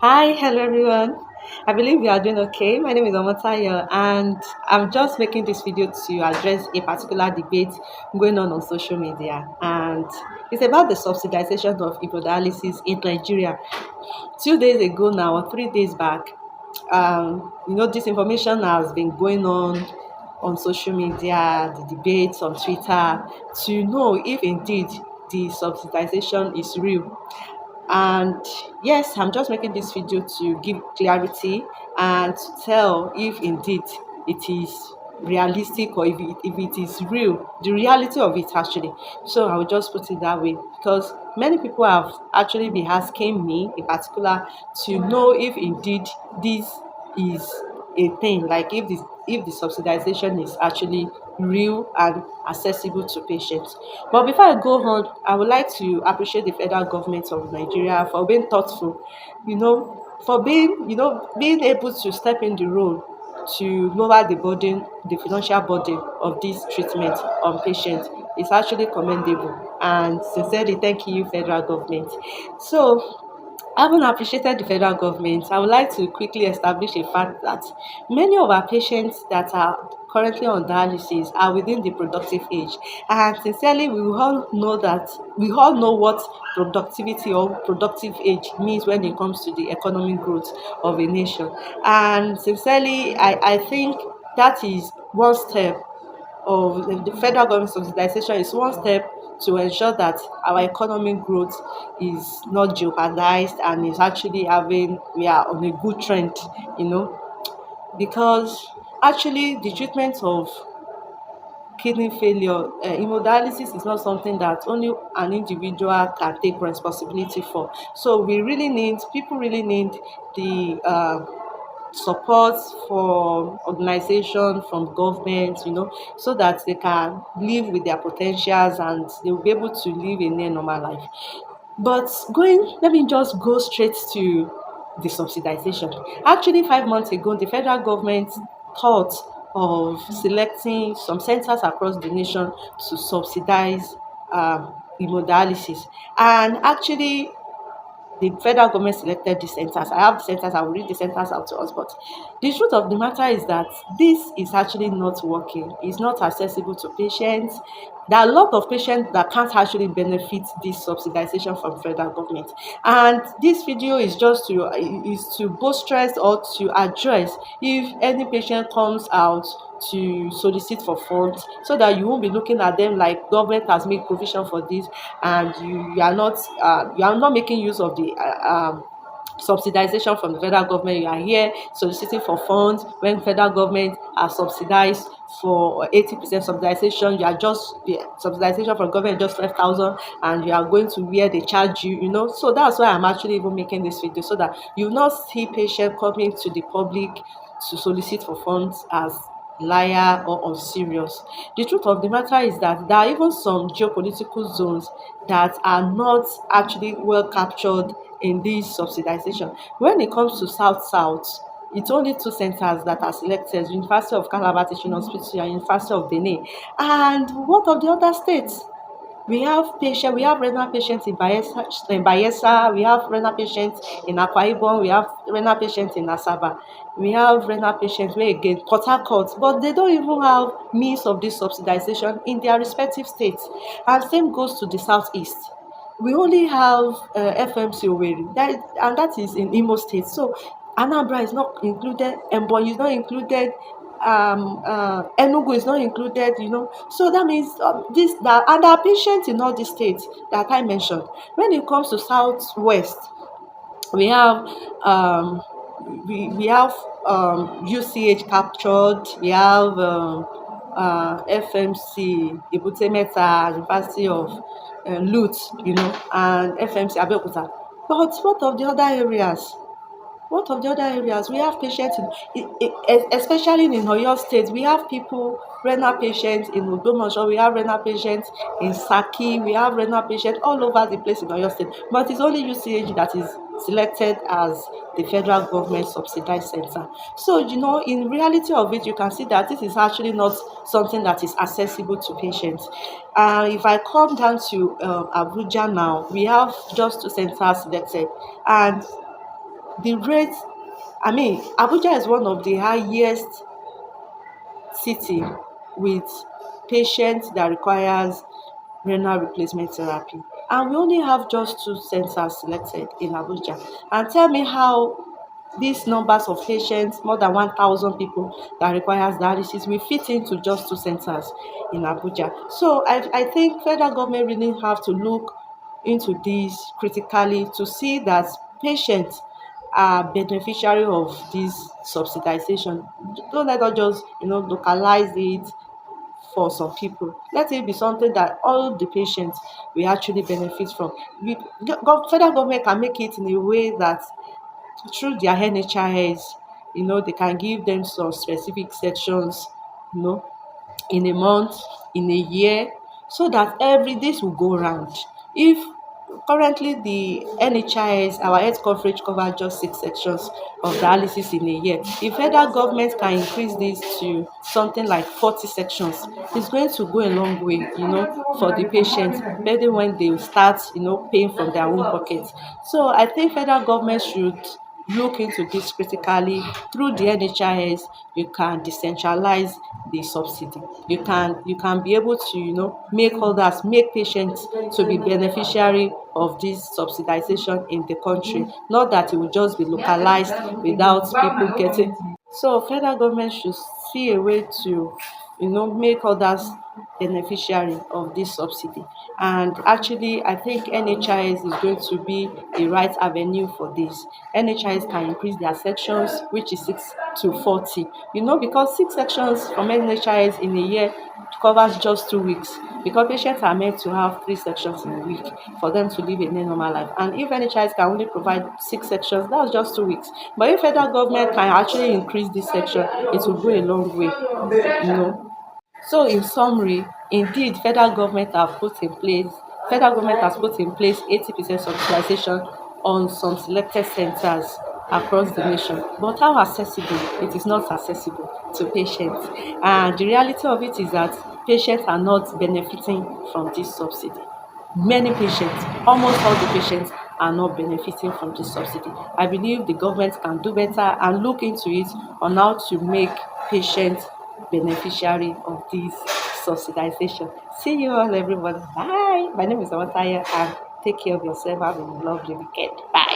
Hi, hello everyone. I believe you are doing okay. My name is Omotayo, and I'm just making this video to address a particular debate going on social media. And it's about the subsidization of hemodialysis in Nigeria. 2 days ago now, or 3 days back, this information has been going on social media, the debates on Twitter, to know if indeed the subsidization is real. And yes, I'm just making this video to give clarity and to tell if indeed it is realistic or if it is real, the reality of it actually. So I will just put it that way because many people have actually been asking me in particular to know if indeed this is a thing, like if the subsidization is actually real and accessible to patients. But before I go on, I would like to appreciate the federal government of Nigeria for being thoughtful, for being able to step in the role to lower the burden, the financial burden of this treatment on patients is actually commendable. And sincerely, thank you, federal government. So having appreciated the federal government, I would like to quickly establish a fact that many of our patients that are currently on dialysis are within the productive age. And sincerely, we all know what productivity or productive age means when it comes to the economic growth of a nation. And sincerely, I think that is one step of the federal government subsidization is one step to ensure that our economic growth is not jeopardized and is actually having we are on a good trend, you know, because actually the treatment of kidney failure, hemodialysis is not something that only an individual can take responsibility for. So people really need the support from organization, from government, so that they can live with their potentials and they will be able to live a near normal life. But let me just go straight to the subsidization. Actually, 5 months ago, the federal government thought of selecting some centers across the nation to subsidize hemodialysis. And actually, the federal government selected the centers. I have the centers, I will read the centers out to us. But the truth of the matter is that this is actually not working. It's not accessible to patients. There are a lot of patients that can't actually benefit this subsidization from federal government. And this video is to buttress or to address if any patient comes out to solicit for funds, so that you won't be looking at them like government has made provision for this and you are not making use of the subsidization from the federal government. You are here soliciting for funds when federal government are subsidized for 80% subsidization. You are just the subsidization from government just 5,000 and you are going to where they charge you. So that's why I'm actually even making this video, so that you will not see patient coming to the public to solicit for funds as liar or unserious. The truth of the matter is that there are even some geopolitical zones that are not actually well captured in this subsidization. When it comes to South, it's only two centers that are selected: University of Calabar Teaching Hospital and University of Benin. And what of the other states? We have renal patients in Bayelsa, we have renal patients in Akwa Ibom, we have renal patients in Asaba, we have renal patients where again Port Harcourt, but they don't even have means of this subsidization in their respective states. And same goes to the southeast. We only have FMC Owerri, that is in Imo State. So Anambra is not included, Ebonyi is not included, Enugu is not included. So that means this that and there are patients in all these states that I mentioned. When it comes to southwest, we have um we have UCH captured, we have FMC Ebute Metta, University of LUTH, and FMC Abeokuta. But what of the other areas? What of the other areas? We have patients especially in Oyo State. We have renal patients in Ogbomoso, we have renal patients in Saki, we have renal patients all over the place in Oyo State. But it's only UCH that is selected as the federal government subsidized center. So, in reality of it, you can see that this is actually not something that is accessible to patients. If I come down to Abuja now, we have just two centers selected. And the rate, I mean, Abuja is one of the highest city with patients that requires renal replacement therapy, and we only have just two centers selected in Abuja. And tell me how these numbers of patients, more than 1,000 people that requires dialysis, will fit into just two centers in Abuja. So I think federal government really have to look into this critically to see that patients are beneficiary of this subsidization. Don't let us just localize it for some people. Let it be something that all the patients will actually benefit from. Federal government can make it in a way that through their NHIS, they can give them some specific sections, you know, in a month, in a year, so that every this will go round. If currently the NHIS, our health coverage covers just 6 sections of dialysis in a year, if federal government can increase this to something like 40 sections, it's going to go a long way, for the patients, maybe when they start, paying from their own pocket. So I think federal government should look into this critically. Through the NHIS, you can decentralize the subsidy. You can be able to make patients to be beneficiary of this subsidization in the country, not that it will just be localized without people getting. So federal government should see a way to make others beneficiary of this subsidy. And actually, I think NHIS is going to be the right avenue for this. NHIS can increase their sections, which is 6 to 40, because 6 sections from NHIS in a year covers just 2 weeks, because patients are meant to have 3 sections in a week for them to live a normal life. And if NHIS can only provide 6 sections, that's just 2 weeks. But if federal government can actually increase this section, it will go a long way, you know. So in summary, indeed federal government has put in place 80% subsidization on some selected centers across the nation. But how accessible? It is not accessible to patients. And the reality of it is that patients are not benefiting from this subsidy. Many patients, almost all the patients, are not benefiting from this subsidy. I believe the government can do better and look into it on how to make patients beneficiary of this subsidization. See you all, everyone. Bye. My name is Awataya, and take care of yourself. Have a lovely weekend. Bye.